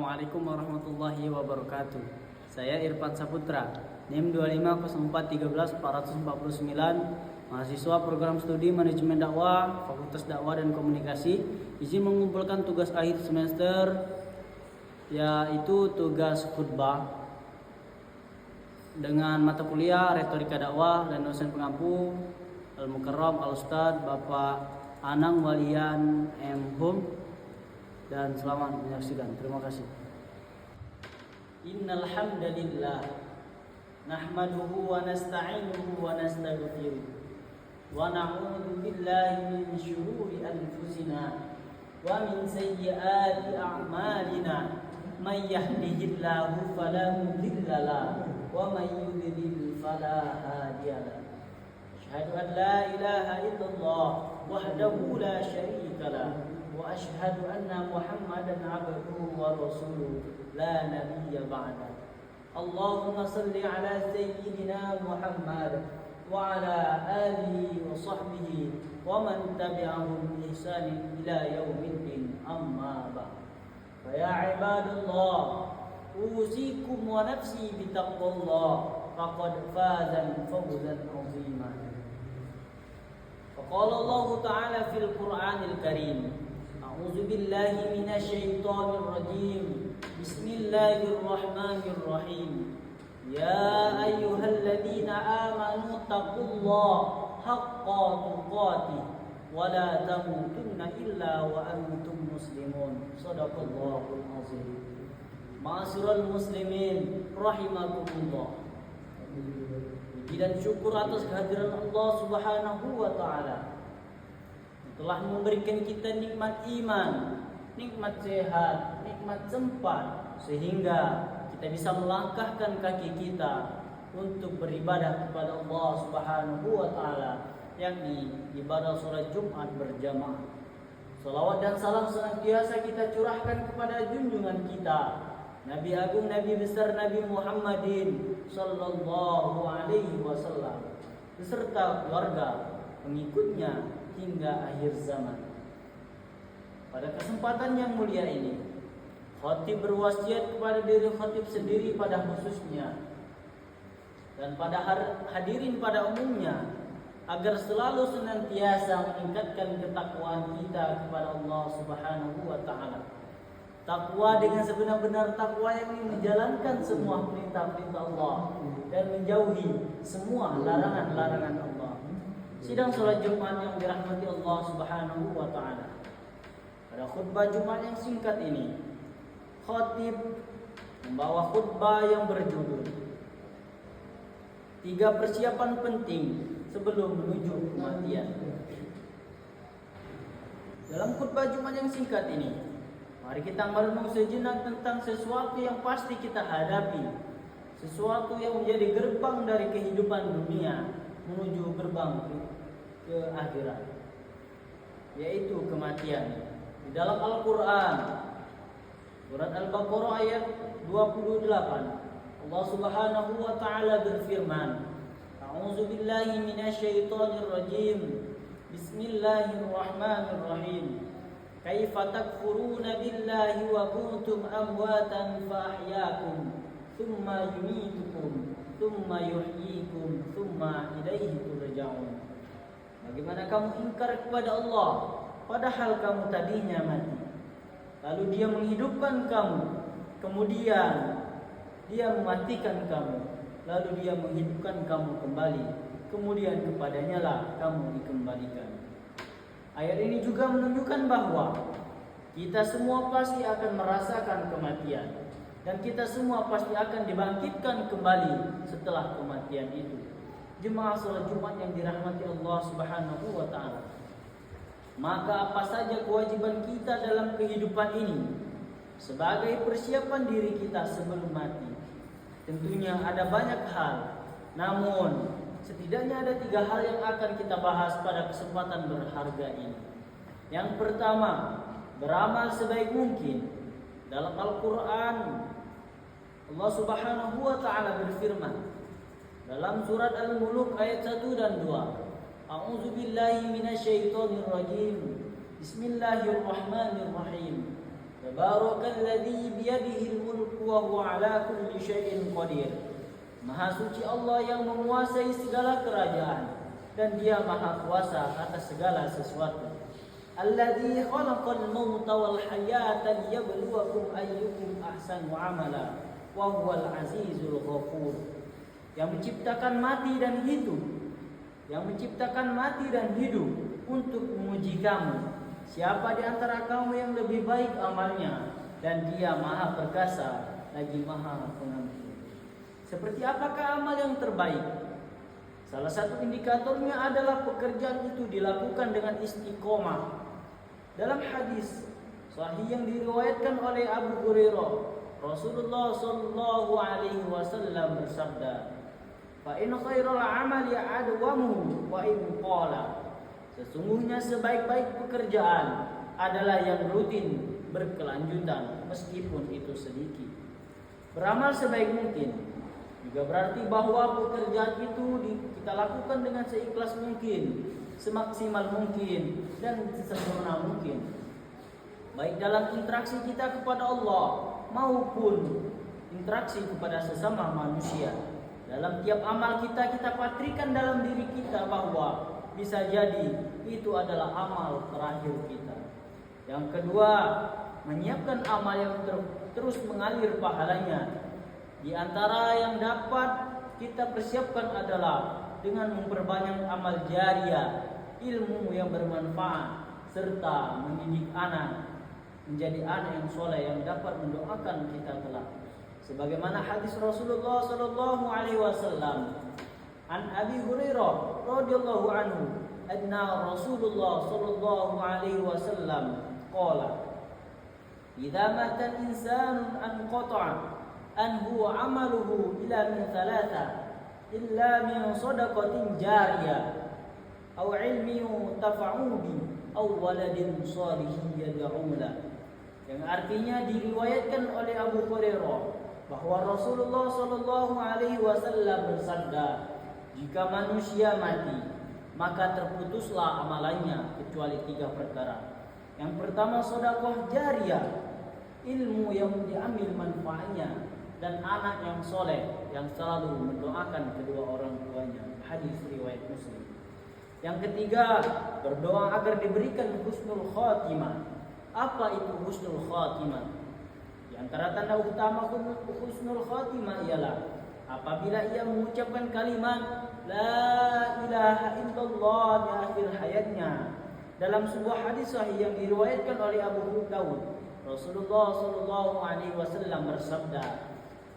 Assalamualaikum warahmatullahi wabarakatuh. Saya Irfan Saputra, NIM 250413449, mahasiswa program studi manajemen dakwah, Fakultas Dakwah dan Komunikasi. Izin mengumpulkan tugas akhir semester, yaitu tugas khutbah dengan mata kuliah retorika dakwah dan dosen pengampu Al-Mukarram Al-Ustadz Bapak Anang Walian M. Hum. Dan selamat menyaksikan. Terima kasih. Innal hamdalillah nahmaduhu wa nasta'inuhu wa nastaghfiruh wa na'udzu billahi min syururi anfusina wa min sayyiati a'malina may yahdihillahu fala mudilla lahu wa may yudlil fala hadiya lahu. Asyhadu an la ilaha illallah wahdahu la syarika lahu wa asyhadu anna Muhammadan abduhu wa rasuluh la nabiyya ba'da. Allahumma salli ala sayyidina Muhammad wa ala alihi wa sahbihi wa man tabi'ahum bi ihsanin ila yaumiddin, amma ba'd. Fa ya ibadallah, usikum wa nafsi bi taqwallah faqad fazan fawzan 'azima. Faqala Allah ta'ala fil Qur'anil Karim, A'udzu billahi minasyaitonir rajim. Bismillahirrahmanirrahim. Ya ayyuhalladzina amanu taqullaha haqqa tuqatih wa la tamutunna illa wa antum muslimun. Shadaqallahul azim. Ma'asyiral muslimin rahimakumullah. Puji dan syukur atas kehadiran Allah Subhanahu wa taala telah memberikan kita nikmat iman, nikmat sehat, nikmat sempat, sehingga kita bisa melangkahkan kaki kita untuk beribadah kepada Allah Subhanahu wa taala, yakni ibadah salat Jumat berjamaah. Salawat dan salam senantiasa kita curahkan kepada junjungan kita, Nabi Agung, Nabi besar, Nabi Muhammadin sallallahu alaihi wasallam beserta keluarga pengikutnya hingga akhir zaman. Pada kesempatan yang mulia ini, khatib berwasiat kepada diri khatib sendiri pada khususnya dan pada hadirin pada umumnya agar selalu senantiasa meningkatkan ketakwaan kita kepada Allah Subhanahu wa taala. Takwa dengan sebenar-benar takwa yang menjalankan semua perintah-perintah Allah dan menjauhi semua larangan-larangan Allah. Sidang salat Jumat yang dirahmati Allah Subhanahu wa taala. Pada khutbah Jumat yang singkat ini, khatib membawa khutbah yang berjudul 3 persiapan penting sebelum menuju kematian. Dalam khutbah Jumat yang singkat ini, mari kita merenung sejenak tentang sesuatu yang pasti kita hadapi, sesuatu yang menjadi gerbang dari kehidupan dunia menuju gerbang ke akhirat, yaitu kematian. Di dalam Al-Quran, surat Al-Baqarah ayat 28, Allah Subhanahu wa taala berfirman, A'udzu billahi minasyaitonir rajim. Bismillahirrahmanirrahim. Kaifa takfuruna billahi wa kuntum amwatan fa ahyaakum thumma yumitukum thumma yuhyikum thumma ilaihi turja'un. Bagaimana kamu ingkar kepada Allah padahal kamu tadinya mati, lalu Dia menghidupkan kamu, kemudian Dia mematikan kamu, lalu Dia menghidupkan kamu kembali, kemudian kepadanya lah kamu dikembalikan. Ayat ini juga menunjukkan bahwa kita semua pasti akan merasakan kematian, dan kita semua pasti akan dibangkitkan kembali setelah kematian itu. Jemaah salat Jumat yang dirahmati Allah Subhanahu wa taala. Maka apa saja kewajiban kita dalam kehidupan ini sebagai persiapan diri kita sebelum mati? Tentunya ada banyak hal, namun setidaknya ada 3 hal yang akan kita bahas pada kesempatan berharga ini. Yang pertama, beramal sebaik mungkin. Dalam Al-Quran, Allah Subhanahu wa taala berfirman dalam surat Al-Mulk ayat 1 dan 2, A'udzu billahi minasyaitonir rajim. Bismillahirrahmanirrahim. Tabarakalladzi biyadihil mulku wa huwa ala kulli syai'in qadir. Maha suci Allah yang menguasai segala kerajaan dan Dia maha kuasa atas segala sesuatu. Alladzi khalaqal mauta wal hayata liyabluwakum ayyukum ahsanu amala wa huwal azizul ghafur. Yang menciptakan mati dan hidup, yang menciptakan mati dan hidup untuk menguji kamu. Siapa di antara kamu yang lebih baik amalnya, dan Dia maha perkasa lagi maha pengampun. Seperti apakah amal yang terbaik? Salah satu indikatornya adalah pekerjaan itu dilakukan dengan istiqomah. Dalam hadis sahih yang diriwayatkan oleh Abu Hurairah, Rasulullah sallallahu alaihi wasallam bersabda, "Fa in khairal amali adwamu wa in qala." Sesungguhnya sebaik-baik pekerjaan adalah yang rutin berkelanjutan meskipun itu sedikit. Beramal sebaik mungkin juga berarti bahwa pekerjaan itu kita lakukan dengan seikhlas mungkin, semaksimal mungkin, dan sesempurna mungkin. Baik dalam interaksi kita kepada Allah maupun interaksi kepada sesama manusia. Dalam tiap amal kita patrikan dalam diri kita bahwa bisa jadi itu adalah amal terakhir kita. Yang kedua, menyiapkan amal yang terus mengalir pahalanya. Di antara yang dapat kita persiapkan adalah dengan memperbanyak amal jariah, ilmu yang bermanfaat, serta mendidik anak menjadi anak yang soleh yang dapat mendoakan kita kelak. Sebagaimana hadis Rasulullah sallallahu alaihi wasallam an Abi Hurairah radhiyallahu anhu anna Rasulullah sallallahu alaihi wasallam qala idza mata al-insanu an qata'a anhu 'amaluhu illa min thalatha illa min shadaqatin jariyah aw 'ilmin tafa'u bi aw waladin shalihin yad'u lahu. Yang artinya diriwayatkan oleh Abu Hurairah bahwa Rasulullah sallallahu alaihi wasallam bersabda, jika manusia mati, maka terputuslah amalannya kecuali 3 perkara. Yang pertama sedekah jariyah, ilmu yang diambil manfaatnya, dan anak yang soleh yang selalu mendoakan kedua orang tuanya. Hadis riwayat Muslim. Yang ketiga, berdoa agar diberikan husnul khatimah. Apa itu husnul khatimah? Di antara tanda utama husnul khatimah ialah apabila ia mengucapkan kalimat La ilaha illallah di akhir hayatnya. Dalam sebuah hadis sahih yang diriwayatkan oleh Abu Dawud, Rasulullah sallallahu alaihi wasallam bersabda,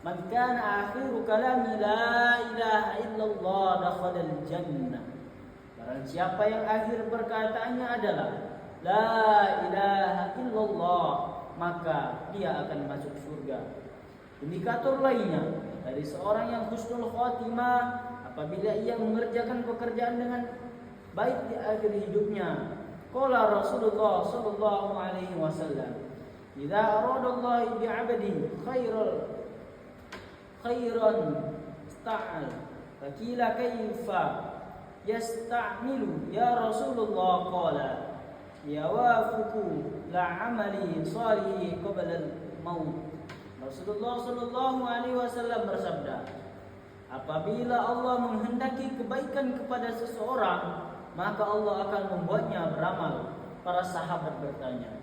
"Man kana akhiru kalami la ilaha illallah dakhala al-jannah." Barang siapa yang akhir perkataannya adalah La ilaha illallah, maka dia akan masuk surga. Indikator lainnya dari seorang yang husnul khatimah apabila ia mengerjakan pekerjaan dengan baik di akhir hidupnya. Qala Rasulullah sallallahu alaihi wasallam, "Idza aradallahu bi'abdihi khairan ista'al." Faqila kaifa yasta'milu ya Rasulullah? Qala yawafuku la amali salih qabla al-maut. Rasulullah sallallahu alaihi wasallam bersabda, apabila Allah menghendaki kebaikan kepada seseorang, maka Allah akan membuatnya beramal. Para sahabat bertanya,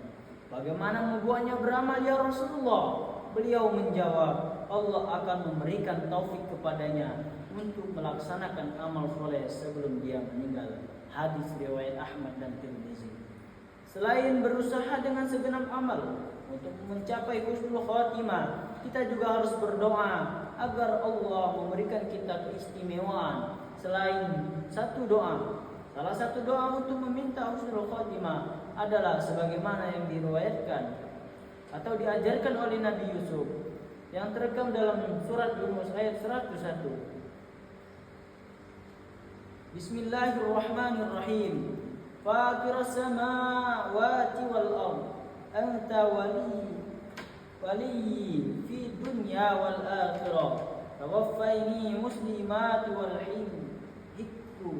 bagaimana membuatnya beramal ya Rasulullah? Beliau menjawab, Allah akan memberikan taufik kepadanya untuk melaksanakan amal soleh sebelum dia meninggal. Hadis riwayat Ahmad dan Tirmizi. Selain berusaha dengan segenap amal untuk mencapai husnul khatimah, kita juga harus berdoa agar Allah memberikan kita keistimewaan. Selain satu doa, salah satu doa untuk meminta husnul khatimah adalah sebagaimana yang diriwayatkan atau diajarkan oleh Nabi Yusuf yang terekam dalam surat Yunus ayat 101. Bismillahirrahmanirrahim. Fatiras samawati wal ard, anta wali fi dunya wal akhirah, tawaffayni muslimati wal hikku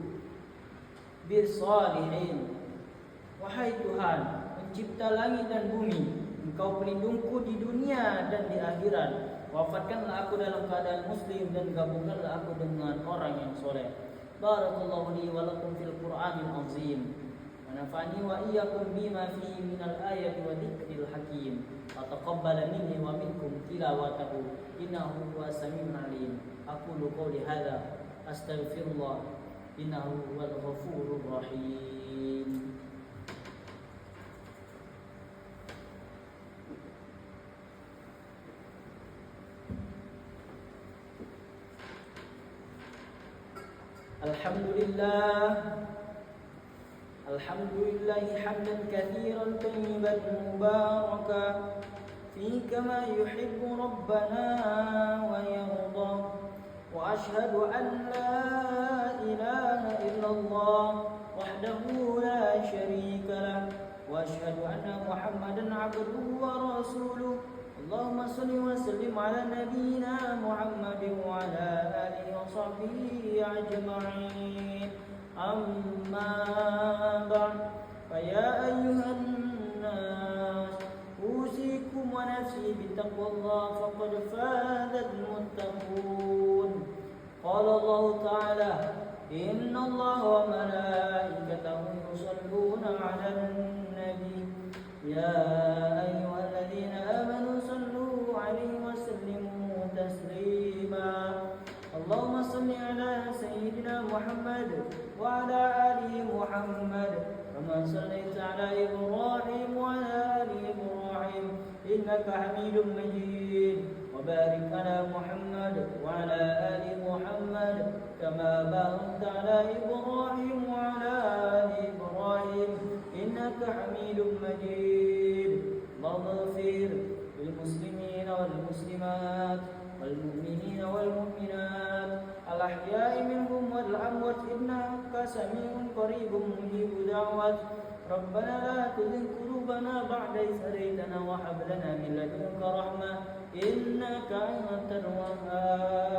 bis salihin. Wahai Tuhan, pencipta langit dan bumi, Engkau pelindungku di dunia dan di akhirat. Wafatkanlah aku dalam keadaan muslim dan gabungkanlah aku dengan orang yang soleh. Barakallahu li wa lakum fil Qur'anil azim. Wa nafa'ani wa iyyakum bima fihi minal ayati wa dzikril hakim. Wa taqabbala minni wa minkum tilawatahu innahu huwas samiul alim. Aqulu qawli hadza astaghfirullah innahu huwal ghafurur rahim. Alhamdulillah hamdan katsiran tayyiban mubarakan fi kama yuhibbu rabbana wa yarda wa ashhadu an la ilaha illallah wahdahu la syarika lah wa ashhadu anna Muhammadan abduhu wa rasuluh. Allahumma salli wa sallim ala nabiyyina Muhammadin wa ala alihi wa sahbihi ajma'in. Amma ba'd. Fa ya ayyuhan nas usikum wa nafsi bittaqwallah faqad fazal muttaqun. Qala Allah ta'ala inna Allah wa malaikatahu yusalluna 'alan nabi ya ayyuhalladzina amanu sallu 'alaihi wa sallimu taslima. Allahumma salli ala sayyidina Muhammad wa ala ali Muhammad kama sallaita ala Ibrahim wa ala ali Ibrahim innaka Hamidum Majid. Wa barik ala Muhammad wa ala ali Muhammad kama barakta ala Ibrahim wa ala ali Ibrahim innaka Hamidum Majid. Allahumma ighfir lil muslimin wal muslimat wal mu'minin wal mu'minat al ahya'i minhum wal amwat innaka sami'un qaribun mujibud da'wat. Rabbana la tuzigh qulubana ba'da idh hadaytana wa hab lana min ladunka rahmah innaka antal wahhab.